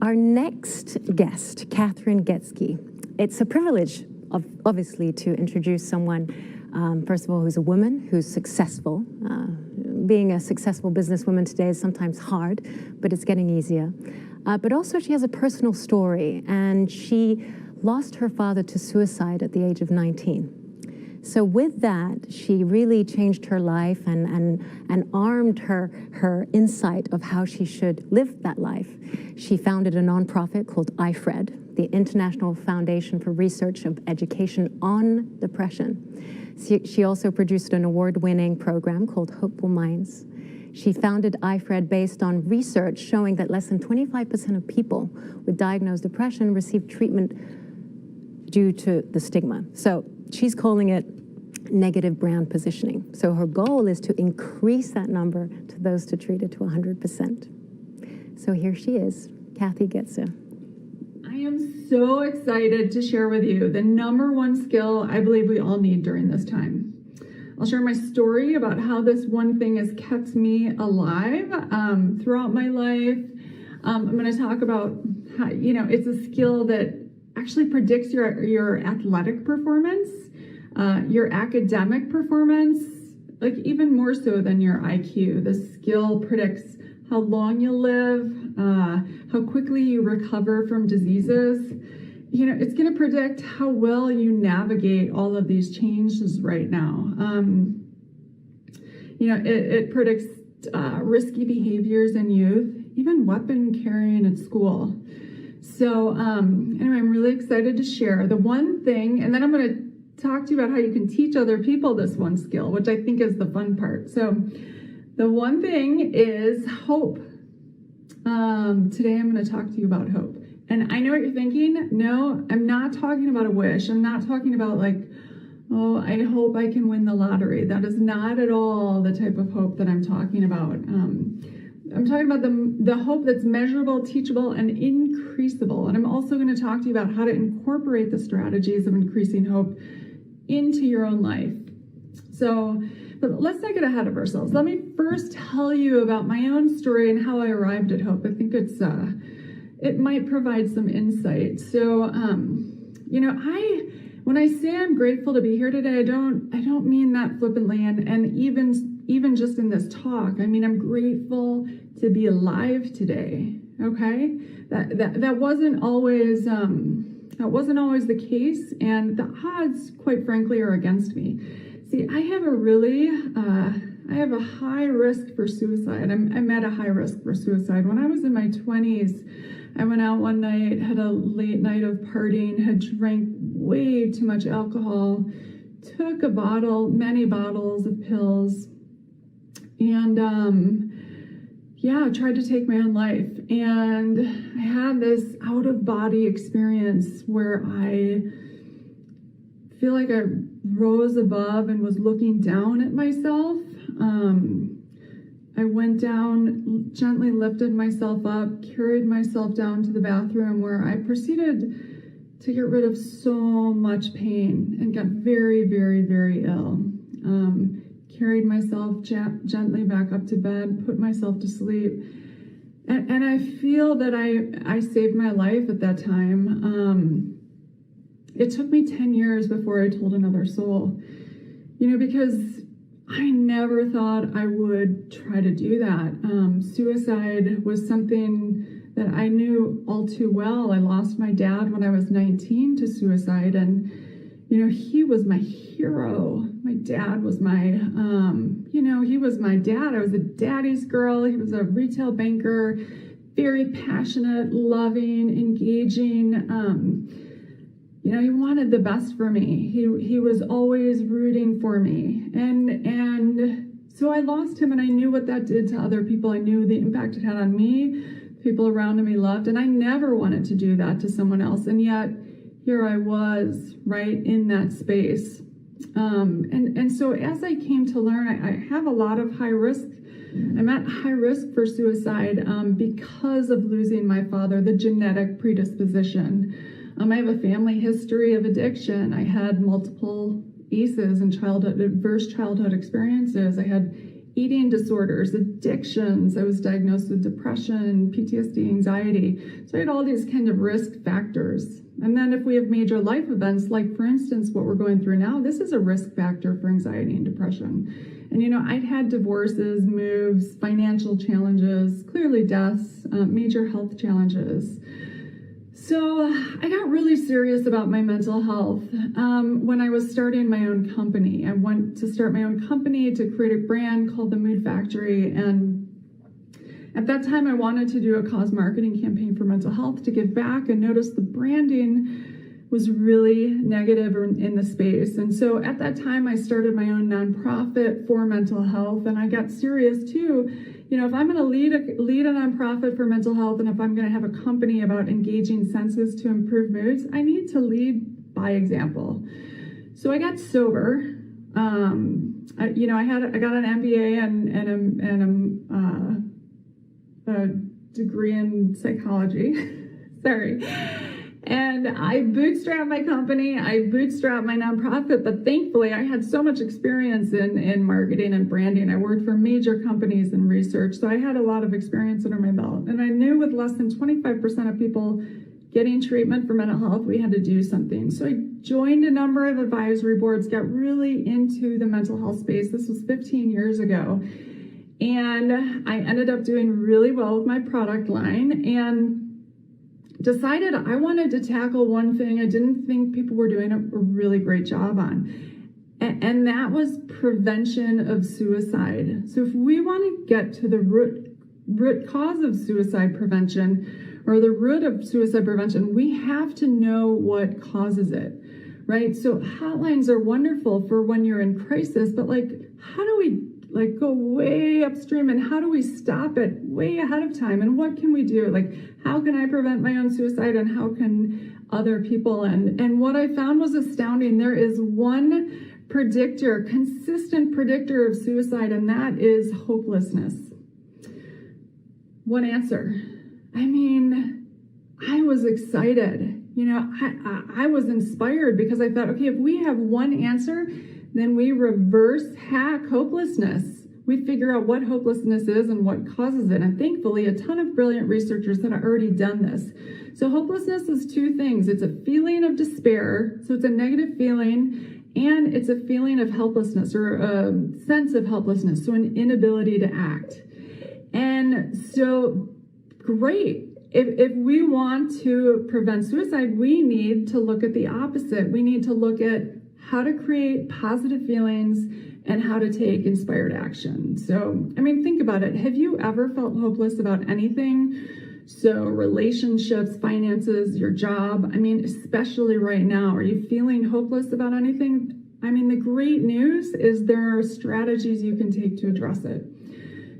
Our next guest, Kathryn Goetzke. It's a privilege, obviously, to introduce someone, first of all, who's a woman, who's successful. Being a successful businesswoman today is sometimes hard, but it's getting easier. But also she has a personal story, and she lost her father to suicide at the age of 19. So with that, she really changed her life and armed her insight of how she should live that life. She founded a nonprofit called ifred, the International Foundation for Research of Education on Depression. She also produced an award-winning program called Hopeful Minds. She founded ifred based on research showing that less than 25% of people with diagnosed depression receive treatment due to the stigma. So she's calling it negative brand positioning. So her goal is to increase that number to those to treat it to 100%. So here she is, Kathy Goetzke. I am so excited to share with you the number one skill I believe we all need during this time. I'll share my story about how this one thing has kept me alive throughout my life. I'm going to talk about how, it's a skill that actually predicts your athletic performance, your academic performance, like even more so than your IQ. The skill predicts how long you'll live, how quickly you recover from diseases. It's going to predict how well you navigate all of these changes right now. It predicts risky behaviors in youth, even weapon carrying at school. So anyway, I'm really excited to share the one thing, and then I'm going to talk to you about how you can teach other people this one skill, which I think is the fun part. So the one thing is hope. Today I'm going to talk to you about hope. And I know what you're thinking. No, I'm not talking about a wish. I'm not talking about like, oh, I hope I can win the lottery. That is not at all the type of hope that I'm talking about. I'm talking about the hope that's measurable, teachable, and increasable. And I'm also going to talk to you about how to incorporate the strategies of increasing hope into your own life. So, but let's not get ahead of ourselves. Let me first tell you about my own story and how I arrived at hope. I think it might provide some insight. So, when I say I'm grateful to be here today, I don't mean that flippantly, and even just in this talk, I mean I'm grateful to be alive today. Okay, that wasn't always the case, and the odds, quite frankly, are against me. See, I have a high risk for suicide. I'm at a high risk for suicide. When I was in my 20s, I went out one night, had a late night of partying, had drank way too much alcohol, took many bottles of pills, and tried to take my own life. And I had this out-of-body experience where I feel like I rose above and was looking down at myself. I went down, gently lifted myself up, carried myself down to the bathroom where I proceeded to get rid of so much pain and got very, very, very ill. Carried myself gently back up to bed, put myself to sleep. And I feel that I saved my life at that time. It took me 10 years before I told another soul, because I never thought I would try to do that. Suicide was something that I knew all too well. I lost my dad when I was 19 to suicide, and he was my hero. My dad was he was my dad. I was a daddy's girl. He was a retail banker, very passionate, loving, engaging. He wanted the best for me. He was always rooting for me. And so I lost him, and I knew what that did to other people. I knew the impact it had on me, people around me loved, and I never wanted to do that to someone else. And yet here I was, right in that space. And so as I came to learn, I have a lot of high risk. I'm at high risk for suicide because of losing my father, the genetic predisposition. I have a family history of addiction. I had multiple ACEs and adverse childhood experiences. I had eating disorders, addictions. I was diagnosed with depression, PTSD, anxiety. So I had all these kind of risk factors. And then if we have major life events, like for instance, what we're going through now, this is a risk factor for anxiety and depression. And I'd had divorces, moves, financial challenges, clearly deaths, major health challenges. So I got really serious about my mental health when I was starting my own company. I went to start my own company to create a brand called The Mood Factory. And at that time, I wanted to do a cause marketing campaign for mental health to give back, and noticed the branding was really negative in the space. And so at that time, I started my own nonprofit for mental health, and I got serious too. If I'm going to lead a nonprofit for mental health, and if I'm going to have a company about engaging senses to improve moods, I need to lead by example. So I got sober. I got an MBA and a degree in psychology. Sorry. And I bootstrapped my company, I bootstrapped my nonprofit, but thankfully I had so much experience in marketing and branding. I worked for major companies in research, so I had a lot of experience under my belt. And I knew with less than 25% of people getting treatment for mental health, we had to do something. So I joined a number of advisory boards, got really into the mental health space. This was 15 years ago. And I ended up doing really well with my product line, and decided I wanted to tackle one thing I didn't think people were doing a really great job on. And that was prevention of suicide. So if we want to get to the root cause of suicide prevention, or the root of suicide prevention, we have to know what causes it, right? So hotlines are wonderful for when you're in crisis, but how do we go way upstream, and how do we stop it way ahead of time? And what can we do? How can I prevent my own suicide, and how can other people? And what I found was astounding. There is one consistent predictor of suicide, and that is hopelessness. One answer. I was excited. I was inspired because I thought, okay, if we have one answer, then we reverse hack hopelessness. We figure out what hopelessness is and what causes it. And thankfully, a ton of brilliant researchers had already done this. So hopelessness is two things. It's a feeling of despair, so it's a negative feeling, and it's a feeling of helplessness, or a sense of helplessness, so an inability to act. And so, great. If we want to prevent suicide, we need to look at the opposite. We need to look at how to create positive feelings and how to take inspired action. So, think about it. Have you ever felt hopeless about anything? So relationships, finances, your job, especially right now, are you feeling hopeless about anything? The great news is there are strategies you can take to address it.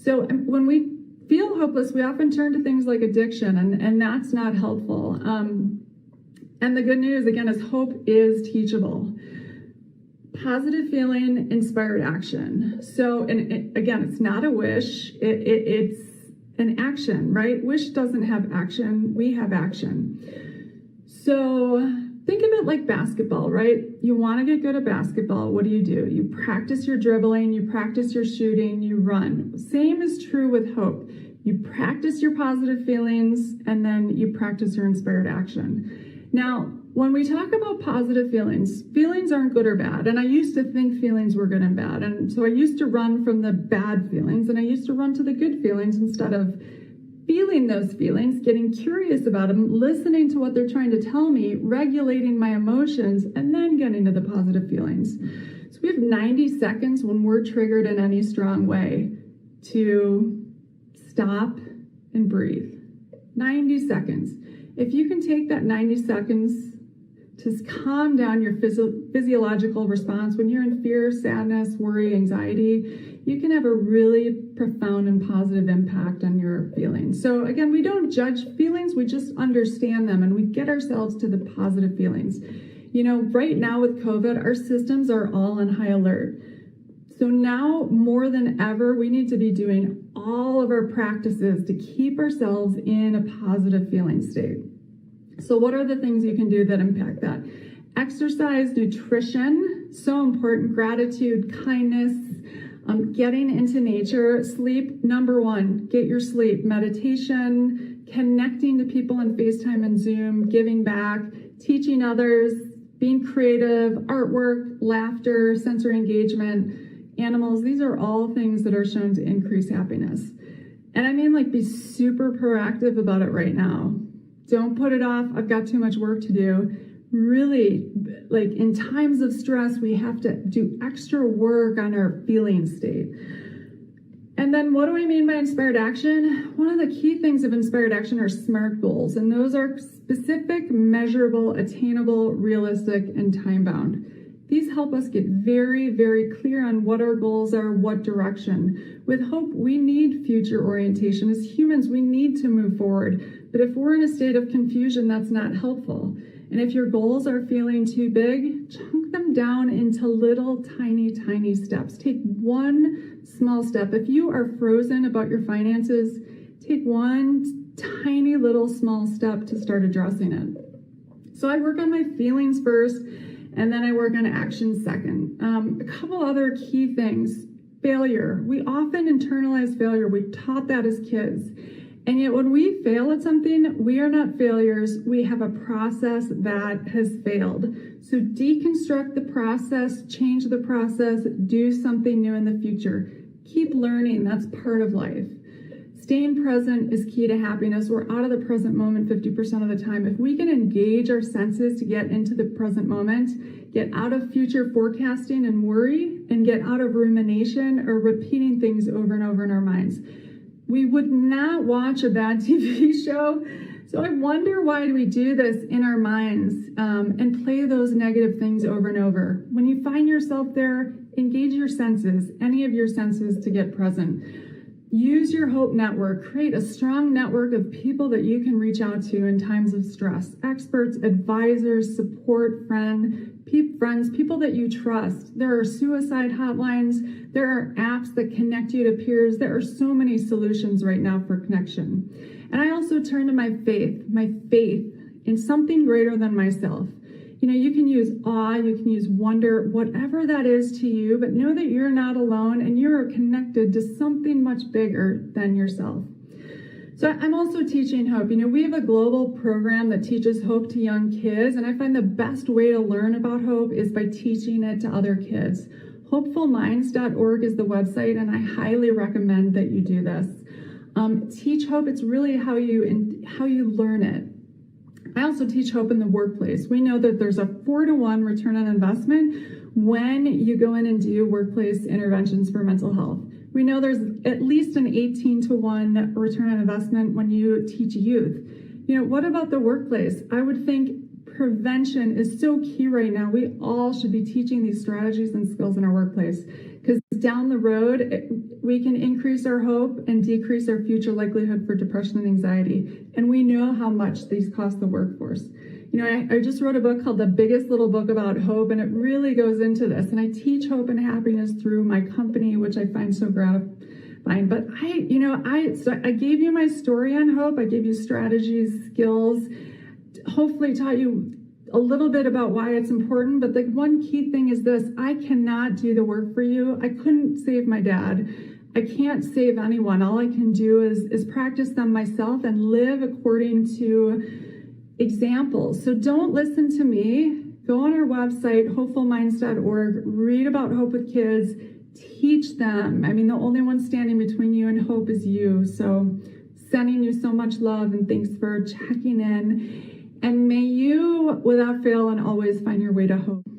So when we feel hopeless, we often turn to things like addiction, and that's not helpful. And the good news, again, is hope is teachable. Positive feeling, inspired action. So, and again, it's not a wish, it's an action, right? Wish doesn't have action, we have action. So think of it like basketball, right? You want to get good at basketball, what do? You practice your dribbling, you practice your shooting, you run. Same is true with hope. You practice your positive feelings, and then you practice your inspired action. Now, when we talk about positive feelings, feelings aren't good or bad. And I used to think feelings were good and bad. And so I used to run from the bad feelings, and I used to run to the good feelings instead of feeling those feelings, getting curious about them, listening to what they're trying to tell me, regulating my emotions, and then getting to the positive feelings. So we have 90 seconds when we're triggered in any strong way to stop and breathe. 90 seconds. If you can take that 90 seconds to calm down your physiological response when you're in fear, sadness, worry, anxiety, you can have a really profound and positive impact on your feelings. So again, we don't judge feelings, we just understand them, and we get ourselves to the positive feelings. Right now with COVID, our systems are all on high alert. So now more than ever, we need to be doing all of our practices to keep ourselves in a positive feeling state. So what are the things you can do that impact that? Exercise, nutrition, so important, gratitude, kindness, Getting into nature, sleep, number one, get your sleep. Meditation, connecting to people on FaceTime and Zoom, giving back, teaching others, being creative, artwork, laughter, sensory engagement, animals. These are all things that are shown to increase happiness. And I mean, like, be super proactive about it right now. Don't put it off. I've got too much work to do. Really, like, in times of stress, we have to do extra work on our feeling state. And then what do I mean by inspired action? One of the key things of inspired action are SMART goals, and those are specific, measurable, attainable, realistic, and time-bound. These help us get very, very clear on what our goals are, what direction. With hope, we need future orientation. As humans, we need to move forward. But if we're in a state of confusion, that's not helpful. And if your goals are feeling too big, chunk them down into little tiny, tiny steps. Take one small step. If you are frozen about your finances, take one tiny little small step to start addressing it. So I work on my feelings first, and then I work on action second. A couple other key things. Failure. We often internalize failure. We're taught that as kids. And yet when we fail at something, we are not failures. We have a process that has failed. So deconstruct the process, change the process, do something new in the future. Keep learning. That's part of life. Staying present is key to happiness. We're out of the present moment 50% of the time. If we can engage our senses to get into the present moment, get out of future forecasting and worry, and get out of rumination or repeating things over and over in our minds, we would not watch a bad TV show. So I wonder, why do we do this in our minds and play those negative things over and over? When you find yourself there, engage your senses, any of your senses, to get present. Use your hope network. Create a strong network of people that you can reach out to in times of stress. Experts, advisors, support, friends, people that you trust. There are suicide hotlines. There are apps that connect you to peers. There are so many solutions right now for connection. And I also turn to my faith in something greater than myself. You know, you can use awe, you can use wonder, whatever that is to you, but know that you're not alone and you're connected to something much bigger than yourself. So I'm also teaching hope. You know, we have a global program that teaches hope to young kids, and I find the best way to learn about hope is by teaching it to other kids. Hopefulminds.org is the website, and I highly recommend that you do this. Teach hope. It's really how you learn it. I also teach hope in the workplace. We know that there's a 4-to-1 return on investment when you go in and do workplace interventions for mental health. We know there's at least an 18-to-1 return on investment when you teach youth. You know, what about the workplace? I would think prevention is so key right now. We all should be teaching these strategies and skills in our workplace, because down the road, we can increase our hope and decrease our future likelihood for depression and anxiety. And we know how much these cost the workforce. You know, I just wrote a book called The Biggest Little Book About Hope, and it really goes into this. And I teach hope and happiness through my company, which I find so gratifying. But I gave you my story on hope. I gave you strategies, skills, hopefully taught you a little bit about why it's important. But the one key thing is this: I cannot do the work for you. I couldn't save my dad. I can't save anyone. All I can do is practice them myself and live according to examples. So don't listen to me. Go on our website, hopefulminds.org, read about hope with kids, teach them. I mean, the only one standing between you and hope is you. So sending you so much love, and thanks for checking in. And may you, without fail and always, find your way to hope.